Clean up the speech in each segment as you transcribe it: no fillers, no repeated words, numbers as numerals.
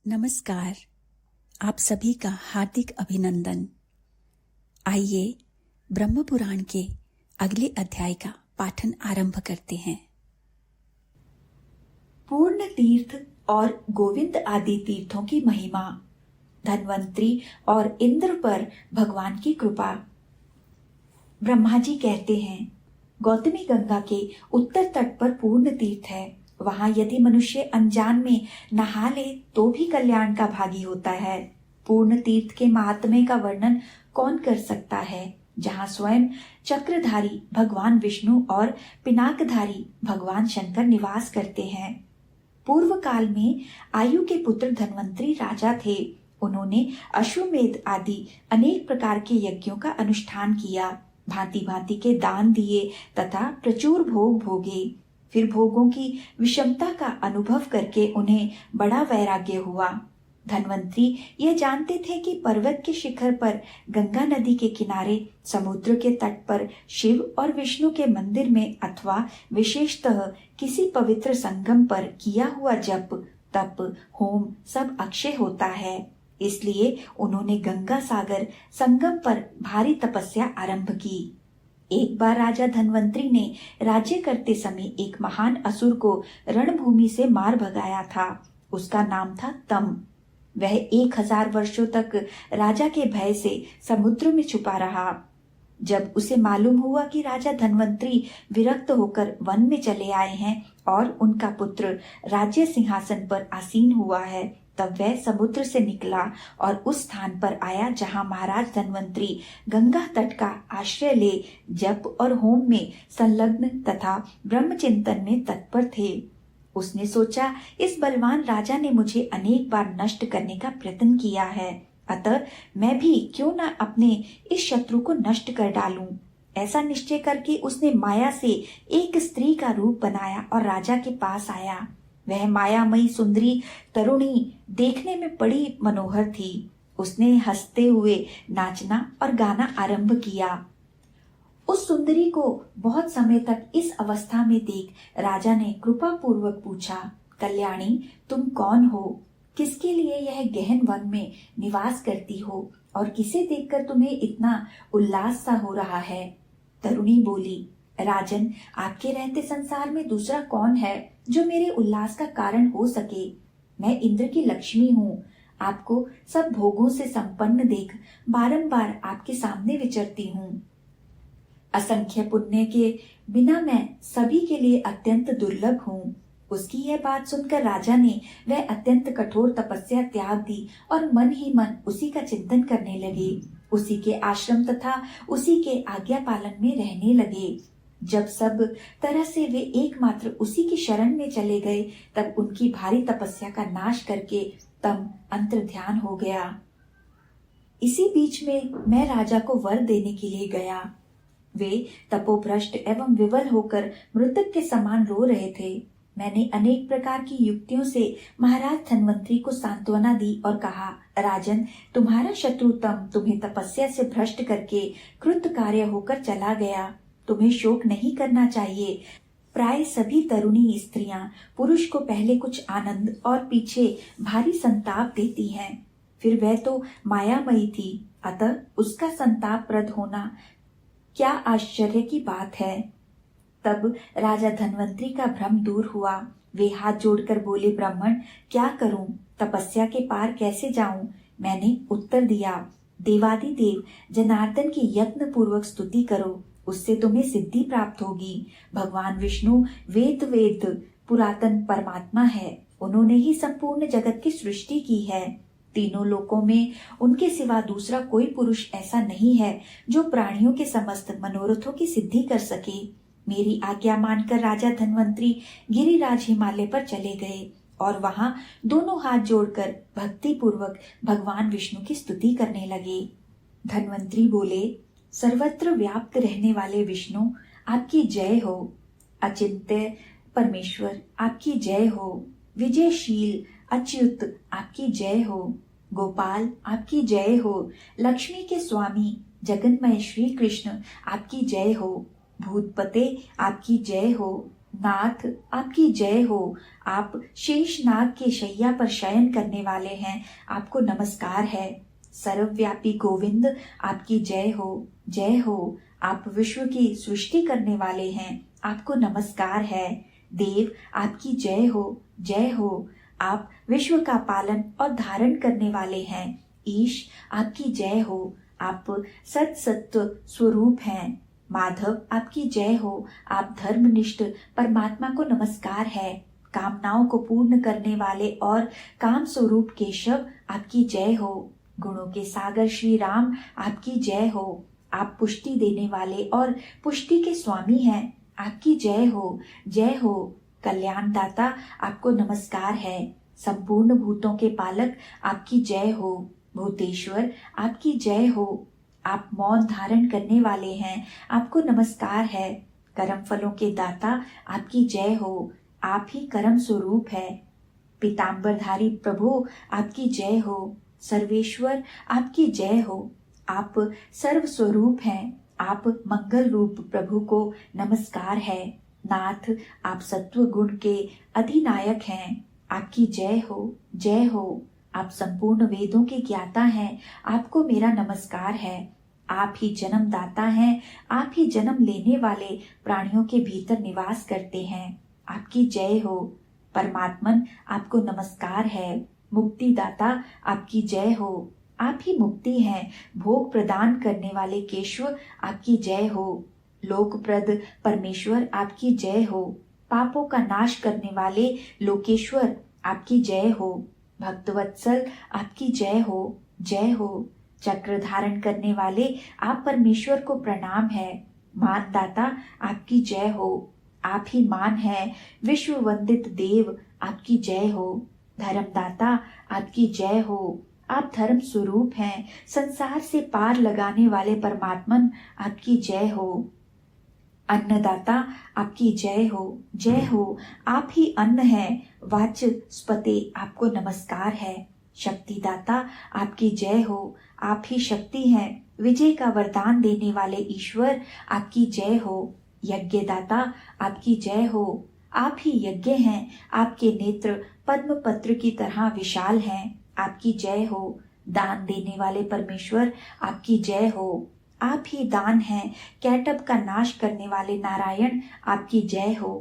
नमस्कार। आप सभी का हार्दिक अभिनंदन। आइए ब्रह्म पुराण के अगले अध्याय का पाठन आरंभ करते हैं। पूर्ण तीर्थ और गोविंद आदि तीर्थों की महिमा, धन्वंतरी और इंद्र पर भगवान की कृपा। ब्रह्मा जी कहते हैं, गौतमी गंगा के उत्तर तट पर पूर्ण तीर्थ है। वहां यदि मनुष्य अनजान में नहा ले तो भी कल्याण का भागी होता है। पूर्ण तीर्थ के महात्म्य का वर्णन कौन कर सकता है, जहां स्वयं चक्रधारी भगवान विष्णु और पिनाकधारी भगवान शंकर निवास करते हैं। पूर्व काल में आयु के पुत्र धन्वंतरी राजा थे। उन्होंने अश्वमेध आदि अनेक प्रकार के यज्ञों का अनुष्ठान किया, भांति भांति के दान दिए तथा प्रचुर भोग भोगे। फिर भोगों की विषमता का अनुभव करके उन्हें बड़ा वैराग्य हुआ। धन्वंतरी यह जानते थे कि पर्वत के शिखर पर गंगा नदी के किनारे समुद्र के तट पर शिव और विष्णु के मंदिर में अथवा विशेषतः किसी पवित्र संगम पर किया हुआ जप, तप, होम सब अक्षय होता है। इसलिए उन्होंने गंगा सागर संगम पर भारी तपस्या आरंभ की। एक बार राजा धन्वंतरी ने राज्य करते समय एक महान असुर को रणभूमि से मार भगाया था। उसका नाम था तम। वह 1000 वर्षों तक राजा के भय से समुद्र में छुपा रहा। जब उसे मालूम हुआ कि राजा धन्वंतरी विरक्त होकर वन में चले आए हैं और उनका पुत्र राज्य सिंहासन पर आसीन हुआ है, तब वह समुद्र से निकला और उस स्थान पर आया जहां महाराज धन्वंतरी गंगा तट का आश्रय ले जप और होम में संलग्न तथा ब्रह्म चिंतन में तत्पर थे। उसने सोचा, इस बलवान राजा ने मुझे अनेक बार नष्ट करने का प्रयत्न किया है, अतः मैं भी क्यों न अपने इस शत्रु को नष्ट कर डालूं। ऐसा निश्चय करके उसने माया से एक स्त्री का रूप बनाया और राजा के पास आया। वह मायामयी सुंदरी तरुणी देखने में बड़ी मनोहर थी। उसने हंसते हुए नाचना और गाना आरंभ किया। उस सुंदरी को बहुत समय तक इस अवस्था में देख राजा ने कृपा पूर्वक पूछा, कल्याणी, तुम कौन हो? किसके लिए यह गहन वन में निवास करती हो और किसे देखकर तुम्हें इतना उल्लास सा हो रहा है? तरुणी बोली, राजन, आपके रहते संसार में दूसरा कौन है जो मेरे उल्लास का कारण हो सके? मैं इंद्र की लक्ष्मी हूँ। आपको सब भोगों से संपन्न देख बारंबार आपके सामने विचरती हूँ। असंख्य पुण्य के बिना मैं सभी के लिए अत्यंत दुर्लभ हूँ। उसकी यह बात सुनकर राजा ने वह अत्यंत कठोर तपस्या त्याग दी और मन ही मन उसी का चिंतन करने लगे। उसी के आश्रम तथा उसी के आज्ञा पालन में रहने लगे। जब सब तरह से वे एकमात्र उसी की शरण में चले गए, तब उनकी भारी तपस्या का नाश करके तम अंतर ध्यान हो गया। इसी बीच में मैं राजा को वर देने के लिए गया। वे तपोभ्रष्ट एवं विवल होकर मृतक के समान रो रहे थे। मैंने अनेक प्रकार की युक्तियों से महाराज धन्वंतरी को सांत्वना दी और कहा, राजन, तुम्हारा शत्रु तम तुम्हें तपस्या से भ्रष्ट करके कृत कार्य होकर चला गया। तुम्हें शोक नहीं करना चाहिए। प्राय सभी तरुणी स्त्रियां पुरुष को पहले कुछ आनंद और पीछे भारी संताप देती हैं। फिर वह तो मायामयी थी, अतः उसका संतापप्रद होना क्या आश्चर्य की बात है। तब राजा धन्वंतरी का भ्रम दूर हुआ। वे हाथ जोड़कर बोले, ब्राह्मण, क्या करूं? तपस्या के पार कैसे जाऊं? मैंने उत्तर दिया, देवादिदेव जनार्दन की यत्न पूर्वक स्तुति करो, उससे तुम्हें सिद्धि प्राप्त होगी। भगवान विष्णु वेद पुरातन परमात्मा है। उन्होंने ही संपूर्ण जगत की सृष्टि की है। तीनों लोकों में उनके सिवा दूसरा कोई पुरुष ऐसा नहीं है जो प्राणियों के समस्त मनोरथों की सिद्धि कर सके। मेरी आज्ञा मानकर राजा धन्वंतरी गिरिराज हिमालय पर चले गए और वहां दोनों हाथ जोड़कर भक्ति पूर्वक भगवान विष्णु की स्तुति करने लगे। धन्वंतरी बोले, सर्वत्र व्याप्त रहने वाले विष्णु, आपकी जय हो। अचिंत्य परमेश्वर, आपकी जय हो। विजयशील अच्युत, आपकी जय हो। गोपाल, आपकी जय हो। लक्ष्मी के स्वामी जगन्मय श्री कृष्ण, आपकी जय हो। भूतपते, आपकी जय हो। नाथ आपकी जय हो। आप शेष नाग के शैया पर शयन करने वाले हैं, आपको नमस्कार है। सर्वव्यापी गोविंद आपकी जय हो, जय हो। आप विश्व की सृष्टि करने वाले हैं, आपको नमस्कार है। देव आपकी जय हो, जय हो। आप विश्व का पालन और धारण करने वाले हैं। ईश आपकी जय हो, आप सत्सत्व स्वरूप हैं। माधव आपकी जय हो, आप धर्मनिष्ठ परमात्मा को नमस्कार है। कामनाओं को पूर्ण करने वाले और काम स्वरूप केशव आपकी जय हो। गुणों के सागर श्री राम आपकी जय हो। आप पुष्टि देने वाले और पुष्टि के स्वामी हैं, आपकी जय हो, जय हो। कल्याण दाता आपको नमस्कार है। संपूर्ण भूतों के पालक आपकी जय हो। भूतेश्वर आपकी जय हो। आप मौन धारण करने वाले हैं, आपको नमस्कार है। कर्म फलों के दाता आपकी जय हो, आप ही कर्म स्वरूप है। पीतांबरधारी प्रभु आपकी जय हो। सर्वेश्वर आपकी जय हो। आप सर्व स्वरूप हैं, आप मंगल रूप प्रभु को नमस्कार है। नाथ आप सत्व गुण के अधिनायक हैं, आपकी जय हो, जय हो। आप संपूर्ण वेदों के ज्ञाता हैं, आपको मेरा नमस्कार है। आप ही जन्म दाता हैं, आप ही जन्म लेने वाले प्राणियों के भीतर निवास करते हैं, आपकी जय हो। परमात्मन आपको नमस्कार है। मुक्ति दाता आपकी जय हो, आप ही मुक्ति हैं। भोग प्रदान करने वाले केशव आपकी जय हो। लोकप्रद परमेश्वर आपकी जय हो। पापों का नाश करने वाले लोकेश्वर आपकी जय हो। भक्तवत्सल आपकी जय हो, जय हो। चक्र धारण करने वाले आप परमेश्वर को प्रणाम है। मान दाता आपकी जय हो, आप ही मान है। विश्व वंदित देव आपकी जय हो। धर्मदाता आपकी जय हो, आप धर्म स्वरूप हैं। संसार से पार लगाने वाले परमात्मन आपकी जय हो। अन्नदाता आपकी जय हो, जय हो। आप ही अन्न है। वाचस्पति आपको नमस्कार है। शक्तिदाता आपकी जय हो, आप ही शक्ति हैं। विजय का वरदान देने वाले ईश्वर आपकी जय हो। यज्ञदाता आपकी जय हो, आप ही यज्ञ हैं। आपके नेत्र पद्म पत्र की तरह विशाल हैं, आपकी जय हो। दान देने वाले परमेश्वर आपकी जय हो, आप ही दान हैं। कैटब का नाश करने वाले नारायण आपकी जय हो।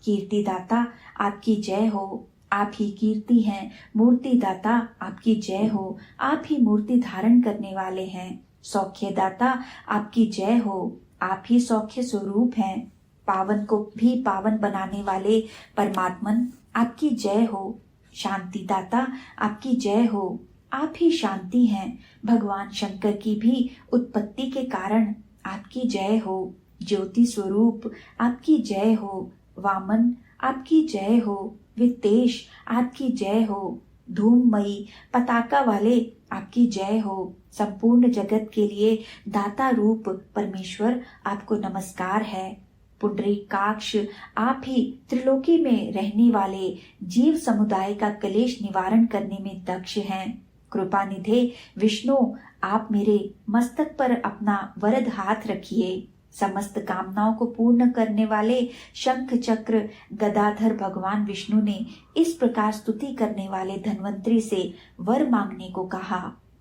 कीर्तिदाता आपकी जय हो, आप ही कीर्ति हैं। मूर्ति दाता आपकी जय हो, आप ही मूर्ति धारण करने वाले हैं। सौख्य दाता आपकी जय हो, आप ही सौख्य स्वरूप हैं। पावन को भी पावन बनाने वाले परमात्मन आपकी जय हो। शांति दाता आपकी जय हो, आप ही शांति हैं। भगवान शंकर की भी उत्पत्ति के कारण आपकी जय हो। ज्योति स्वरूप आपकी जय हो। वामन आपकी जय हो। वित्तेश आपकी जय हो। धूममयी पताका वाले आपकी जय हो। संपूर्ण जगत के लिए दाता रूप परमेश्वर आपको नमस्कार है। पुंडरीकाक्ष आप ही त्रिलोकी में रहने वाले जीव समुदाय का क्लेश निवारण करने में दक्ष हैं। कृपा निधे विष्णु आप मेरे मस्तक पर अपना वरद हाथ रखिए। समस्त कामनाओं को पूर्ण करने वाले शंख चक्र गदाधर भगवान विष्णु ने इस प्रकार स्तुति करने वाले धन्वंतरी से वर मांगने को कहा।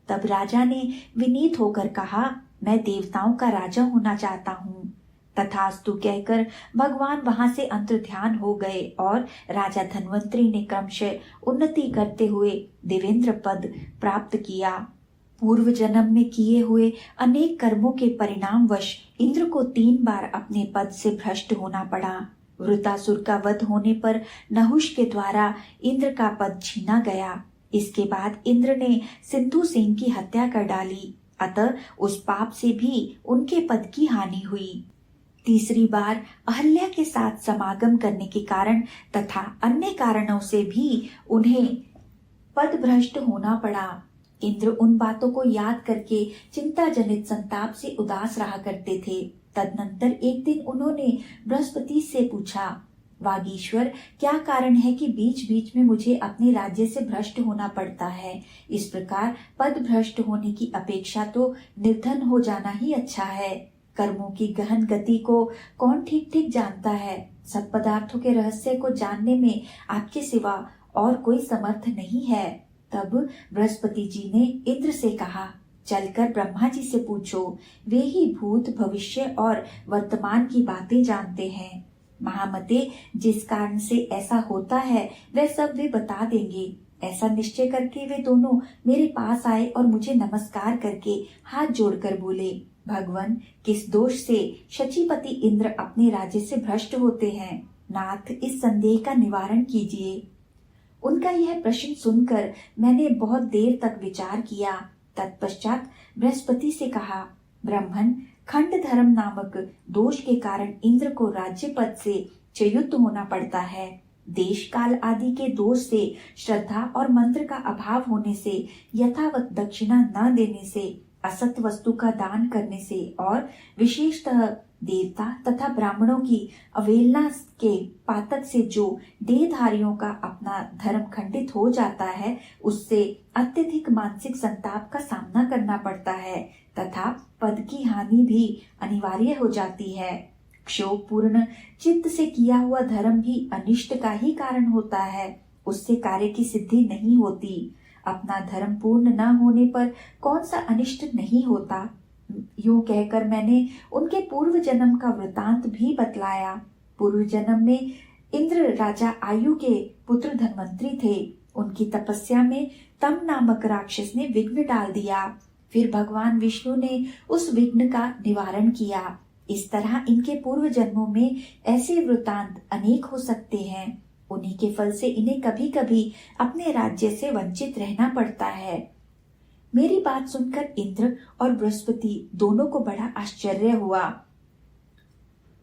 तब राजा ने विनीत होकर कहा, मैं देवताओं का राजा होना चाहता हूँ। तथास्तु कहकर भगवान वहां से अंतर्ध्यान हो गए और राजा धन्वंतरी ने क्रमशः उन्नति करते हुए देवेंद्र पद प्राप्त किया। पूर्व जन्म में किए हुए अनेक कर्मों के परिणामवश इंद्र को 3 बार अपने पद से भ्रष्ट होना पड़ा। वृतासुर का वध होने पर नहुष के द्वारा इंद्र का पद छीना गया। इसके बाद इंद्र ने सिंधु सेन की हत्या कर डाली, अतः उस पाप से भी उनके पद की हानि हुई। तीसरी बार अहल्या के साथ समागम करने के कारण तथा अन्य कारणों से भी उन्हें पद भ्रष्ट होना पड़ा। इंद्र उन बातों को याद करके चिंता जनित संताप से उदास रहा करते थे। तदनंतर एक दिन उन्होंने बृहस्पति से पूछा, वागीश्वर क्या कारण है कि बीच बीच में मुझे अपने राज्य से भ्रष्ट होना पड़ता है। इस प्रकार पद भ्रष्ट होने की अपेक्षा तो निर्धन हो जाना ही अच्छा है। कर्मों की गहन गति को कौन ठीक ठीक जानता है। सब पदार्थों के रहस्य को जानने में आपके सिवा और कोई समर्थ नहीं है। तब बृहस्पति जी ने इंद्र से कहा, चलकर ब्रह्मा जी से पूछो, वे ही भूत भविष्य और वर्तमान की बातें जानते हैं। महामते, जिस कारण से ऐसा होता है वह सब वे बता देंगे। ऐसा निश्चय करके वे दोनों मेरे पास आए और मुझे नमस्कार करके हाथ जोड़कर बोले, भगवान, किस दोष से शचीपति इंद्र अपने राज्य से भ्रष्ट होते हैं? नाथ, इस संदेह का निवारण कीजिए। उनका यह प्रश्न सुनकर मैंने बहुत देर तक विचार किया। तत्पश्चात बृहस्पति से कहा, ब्राह्मण, खंड धर्म नामक दोष के कारण इंद्र को राज्य पद से च्युत होना पड़ता है। देश काल आदि के दोष से, श्रद्धा और मंत्र का अभाव होने से, यथावत दक्षिणा न देने से, असत वस्तु का दान करने से और विशेषतः देवता तथा ब्राह्मणों की अवहेलना के पातक से जो देहधारियों का अपना धर्म खंडित हो जाता है, उससे अत्यधिक मानसिक संताप का सामना करना पड़ता है तथा पद की हानि भी अनिवार्य हो जाती है। क्षोभ पूर्ण चित्त से किया हुआ धर्म भी अनिष्ट का ही कारण होता है, उससे कार्य की सिद्धि नहीं होती। अपना धर्म पूर्ण न होने पर कौन सा अनिष्ट नहीं होता। यूं कहकर मैंने उनके पूर्व जन्म का वृतांत भी बतलाया। पूर्व जन्म में इंद्र राजा आयु के पुत्र धन्वंतरी थे। उनकी तपस्या में तम नामक राक्षस ने विघ्न डाल दिया। फिर भगवान विष्णु ने उस विघ्न का निवारण किया। इस तरह इनके पूर्व जन्मों में ऐसे वृतांत अनेक हो सकते हैं। उन्हीं के फल से इन्हें कभी कभी अपने राज्य से वंचित रहना पड़ता है। मेरी बात सुनकर इंद्र और बृहस्पति दोनों को बड़ा आश्चर्य हुआ।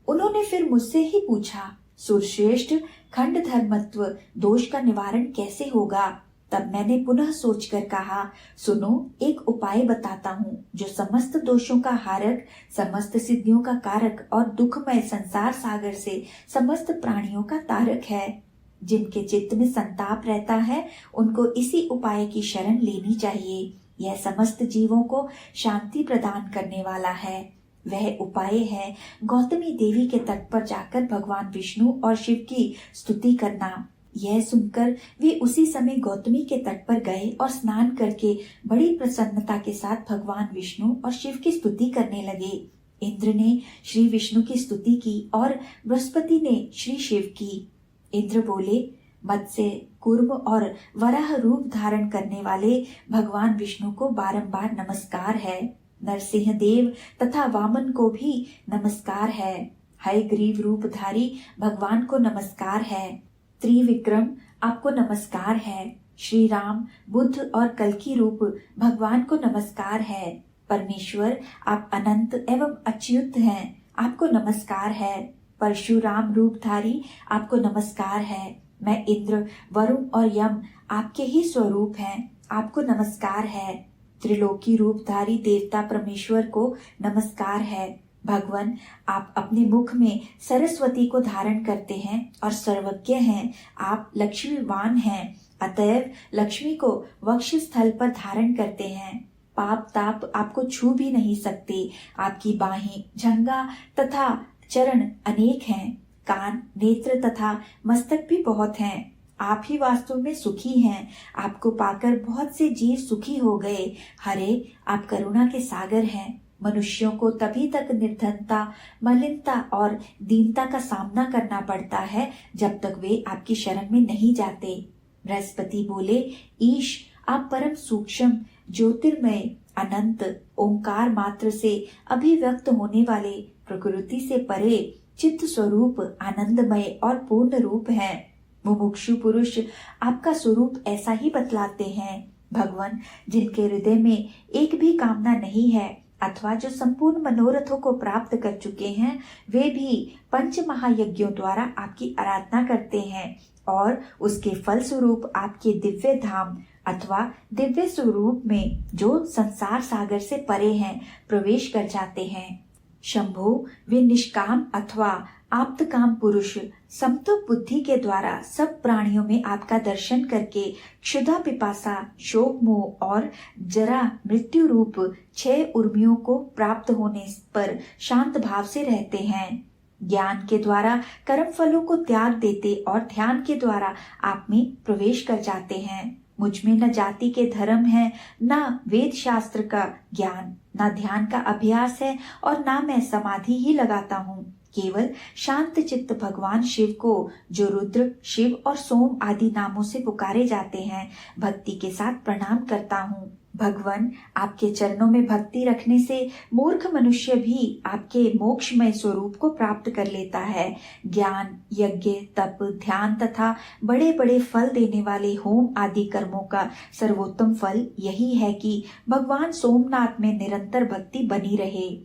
उन्होंने फिर मुझसे ही पूछा, सुरश्रेष्ठ, खंड धर्मत्व दोष का निवारण कैसे होगा? तब मैंने पुनः सोचकर कहा, सुनो, एक उपाय बताता हूँ जो समस्त दोषों का हारक, समस्त सिद्धियों का कारक और दुखमय संसार सागर से समस्त प्राणियों का तारक है। जिनके चित्त में संताप रहता है उनको इसी उपाय की शरण लेनी चाहिए। यह समस्त जीवों को शांति प्रदान करने वाला है। वह उपाय है गौतमी देवी के तट पर जाकर भगवान विष्णु और शिव की स्तुति करना। यह सुनकर वे उसी समय गौतमी के तट पर गए और स्नान करके बड़ी प्रसन्नता के साथ भगवान विष्णु और शिव की स्तुति करने लगे। इंद्र ने श्री विष्णु की स्तुति की और बृहस्पति ने श्री शिव की। इंद्र बोले, मत्स्य, कूर्म और वराह रूप धारण करने वाले भगवान विष्णु को बारंबार नमस्कार है। नरसिंह देव तथा वामन को भी नमस्कार है। हयग्रीव रूपधारी भगवान को नमस्कार है। त्रिविक्रम, आपको नमस्कार है। श्री राम, बुद्ध और कल्कि रूप भगवान को नमस्कार है। परमेश्वर, आप अनंत एवं अच्युत हैं, आपको नमस्कार है। परशुराम रूपधारी, आपको नमस्कार है। मैं इंद्र, वरुण और यम आपके ही स्वरूप हैं, आपको नमस्कार है। त्रिलोकी रूपधारी देवता परमेश्वर को नमस्कार है। भगवान, आप अपने मुख में सरस्वती को धारण करते हैं और सर्वज्ञ हैं। आप लक्ष्मीवान हैं, अतएव लक्ष्मी को वक्ष स्थल पर धारण करते हैं। पाप ताप आपको छू भी नहीं सकते। आपकी बाहें, जंघा तथा चरण अनेक हैं। कान, नेत्र तथा मस्तक भी बहुत हैं। आप ही वास्तव में सुखी हैं। आपको पाकर बहुत से जीव सुखी हो गए। हरे, आप करुणा के सागर हैं। मनुष्यों को तभी तक निर्धनता, मलिनता और दीनता का सामना करना पड़ता है जब तक वे आपकी शरण में नहीं जाते। बृहस्पति बोले, ईश, आप परम सूक्ष्म, ज्योतिर्मय, अनंत, ओंकार मात्र से अभिव्यक्त होने वाले, प्रकृति से परे, चित्त स्वरूप, आनंदमय और पूर्ण रूप हैं। मुमुक्षु पुरुष आपका स्वरूप ऐसा ही बतलाते हैं। भगवान, जिनके हृदय में एक भी कामना नहीं है अथवा जो संपूर्ण मनोरथों को प्राप्त कर चुके हैं, वे भी पंच महायज्ञों द्वारा आपकी आराधना करते हैं और उसके फल स्वरूप आपके दिव्य धाम अथवा दिव्य स्वरूप में जो संसार सागर से परे हैं प्रवेश कर जाते हैं। शंभो, वे निष्काम अथवा आप्तकाम पुरुष समत्व बुद्धि के द्वारा सब प्राणियों में आपका दर्शन करके क्षुधा, पिपासा, शोक, मोह और जरा मृत्यु रूप 6 उर्मियों को प्राप्त होने पर शांत भाव से रहते हैं। ज्ञान के द्वारा कर्म फलों को त्याग देते और ध्यान के द्वारा आप में प्रवेश कर जाते हैं। मुझ में न जाति के धर्म है, न वेद शास्त्र का ज्ञान, न ध्यान का अभ्यास है और न मैं समाधि ही लगाता हूँ। केवल शांत चित्त भगवान शिव को, जो रुद्र, शिव और सोम आदि नामों से पुकारे जाते हैं, भक्ति के साथ प्रणाम करता हूँ। भगवान, आपके चरणों में भक्ति रखने से मूर्ख मनुष्य भी आपके मोक्षमय स्वरूप को प्राप्त कर लेता है। ज्ञान, यज्ञ, तप, ध्यान तथा बड़े बड़े फल देने वाले होम आदि कर्मों का सर्वोत्तम फल यही है कि भगवान सोमनाथ में निरंतर भक्ति बनी रहे।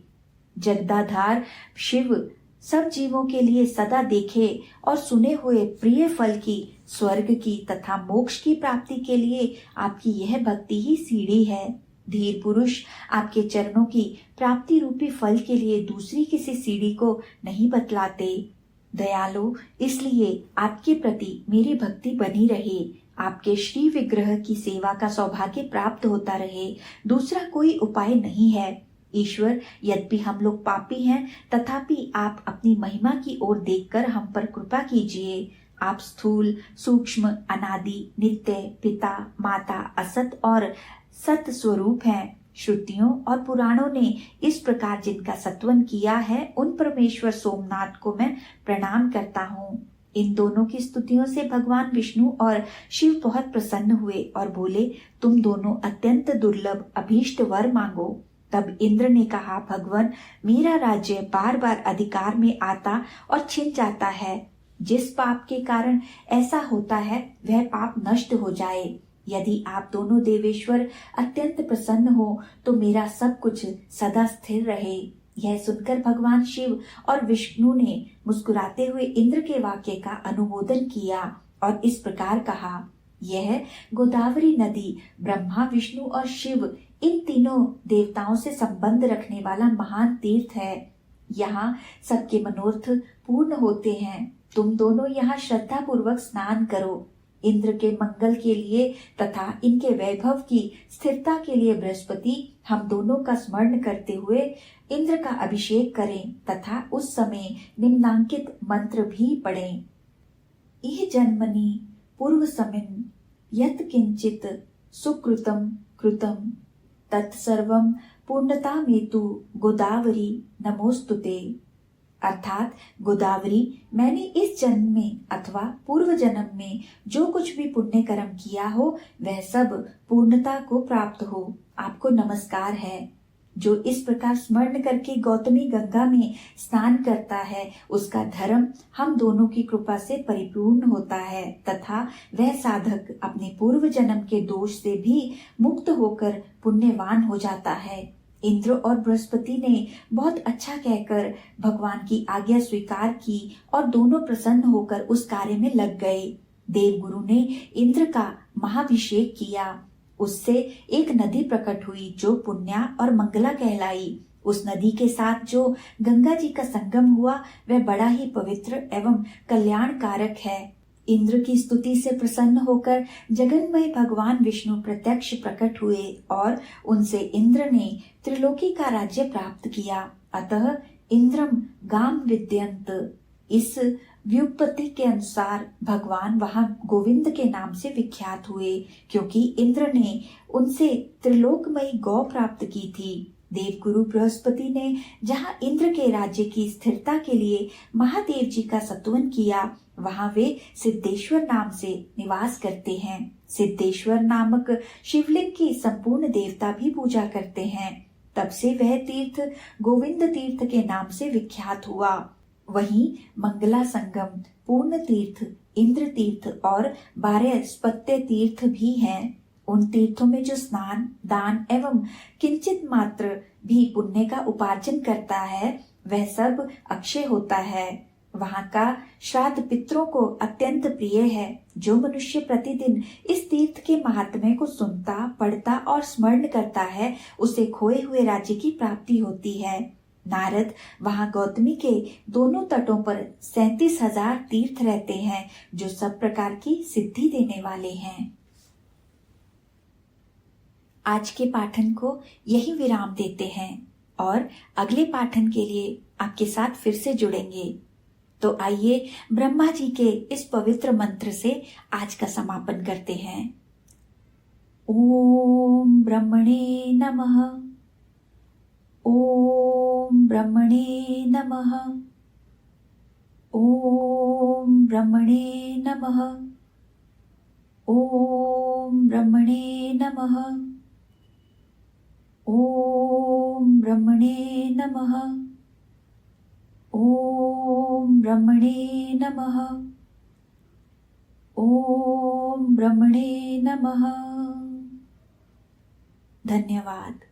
जगदाधार शिव सब जीवों के लिए सदा देखे और सुने हुए प्रिय फल की, स्वर्ग की तथा मोक्ष की प्राप्ति के लिए आपकी यह भक्ति ही सीढ़ी है। धीर पुरुष आपके चरणों की प्राप्ति रूपी फल के लिए दूसरी किसी सीढ़ी को नहीं बतलाते। दयालु, इसलिए आपके प्रति मेरी भक्ति बनी रहे, आपके श्री विग्रह की सेवा का सौभाग्य प्राप्त होता रहे, दूसरा कोई उपाय नहीं है। ईश्वर, यद्यपि हम लोग पापी हैं, तथापि आप अपनी महिमा की ओर देखकर हम पर कृपा कीजिए। आप स्थूल, सूक्ष्म, अनादि, नित्य, पिता, माता, असत और सत स्वरूप हैं। श्रुतियों और पुराणों ने इस प्रकार जिनका सत्वन किया है, उन परमेश्वर सोमनाथ को मैं प्रणाम करता हूँ। इन दोनों की स्तुतियों से भगवान विष्णु और शिव बहुत प्रसन्न हुए और बोले, तुम दोनों अत्यंत दुर्लभ अभीष्ट वर मांगो। तब इंद्र ने कहा, भगवान, मेरा राज्य बार बार अधिकार में आता और छिन जाता है। जिस पाप के कारण ऐसा होता है, वह पाप नष्ट हो जाए। यदि आप दोनों देवेश्वर अत्यंत प्रसन्न हो तो मेरा सब कुछ सदा स्थिर रहे। यह सुनकर भगवान शिव और विष्णु ने मुस्कुराते हुए इंद्र के वाक्य का अनुमोदन किया और इस प्रकार कहा, यह गोदावरी नदी ब्रह्मा, विष्णु और शिव इन तीनों देवताओं से संबंध रखने वाला महान तीर्थ है। यहाँ सबके मनोरथ पूर्ण होते हैं। तुम दोनों यहाँ श्रद्धा पूर्वक स्नान करो। इंद्र के मंगल के लिए तथा इनके वैभव की स्थिरता के लिए बृहस्पति हम दोनों का स्मरण करते हुए इंद्र का अभिषेक करें तथा उस समय निम्नांकित मंत्र भी पढ़ें। इह जन्मनि पूर्व समिन यत् किंचित सुकृतम कृतम तत्सर्वम पूर्णता मेतु गोदावरी नमोस्तुते। अर्थात, गोदावरी, मैंने इस जन्म में अथवा पूर्व जन्म में जो कुछ भी पुण्य कर्म किया हो, वह सब पूर्णता को प्राप्त हो। आपको नमस्कार है। जो इस प्रकार स्मरण करके गौतमी गंगा में स्नान करता है, उसका धर्म हम दोनों की कृपा से परिपूर्ण होता है तथा वह साधक अपने पूर्व जन्म के दोष से भी मुक्त होकर पुण्यवान हो जाता है। इंद्र और बृहस्पति ने बहुत अच्छा कहकर भगवान की आज्ञा स्वीकार की और दोनों प्रसन्न होकर उस कार्य में लग गए। देवगुरु ने इंद्र का महाभिषेक किया। उससे एक नदी प्रकट हुई जो पुण्या और मंगला कहलाई। उस नदी के साथ जो गंगा जी का संगम हुआ, वह बड़ा ही पवित्र एवं कल्याणकारक है। इंद्र की स्तुति से प्रसन्न होकर जगन्मय भगवान विष्णु प्रत्यक्ष प्रकट हुए और उनसे इंद्र ने त्रिलोकी का राज्य प्राप्त किया। अतः इंद्रम गाम विद्यंत, इस व्युत्पत्ति के अनुसार भगवान वहां गोविंद के नाम से विख्यात हुए, क्योंकि इंद्र ने उनसे त्रिलोकमयी गौ प्राप्त की थी। देवगुरु बृहस्पति ने जहां इंद्र के राज्य की स्थिरता के लिए महादेव जी का सत्वन किया, वहां वे सिद्धेश्वर नाम से निवास करते हैं। सिद्धेश्वर नामक शिवलिंग की संपूर्ण देवता भी पूजा करते हैं। तब से वह तीर्थ गोविंद तीर्थ के नाम से विख्यात हुआ। वहीं मंगला संगम, पूर्ण तीर्थ, इंद्र तीर्थ और 12 स्पत्य तीर्थ भी हैं। उन तीर्थों में जो स्नान, दान एवं किंचित मात्र भी पुण्य का उपार्जन करता है, वह सब अक्षय होता है। वहां का श्राद्ध पितरों को अत्यंत प्रिय है। जो मनुष्य प्रतिदिन इस तीर्थ के महात्म्य को सुनता, पढ़ता और स्मरण करता है, उसे खोए हुए राज्य की प्राप्ति होती है। नारद वहां गौतमी के दोनों तटों पर 37,000 तीर्थ रहते हैं, जो सब प्रकार की सिद्धि देने वाले हैं। आज के पाठन को यही विराम देते हैं और अगले पाठन के लिए आपके साथ फिर से जुड़ेंगे। तो आइए ब्रह्मा जी के इस पवित्र मंत्र से आज का समापन करते हैं। ओम ब्रह्मणे नमः। ओम ब्रह्मणे नमः। ओम ब्रह्मणे नमः। ओम ब्रह्मणे नमः। ओम ब्रह्मणे नमः। ओम ब्रह्मणे नमः। ओम ब्रह्मणे नमः। धन्यवाद।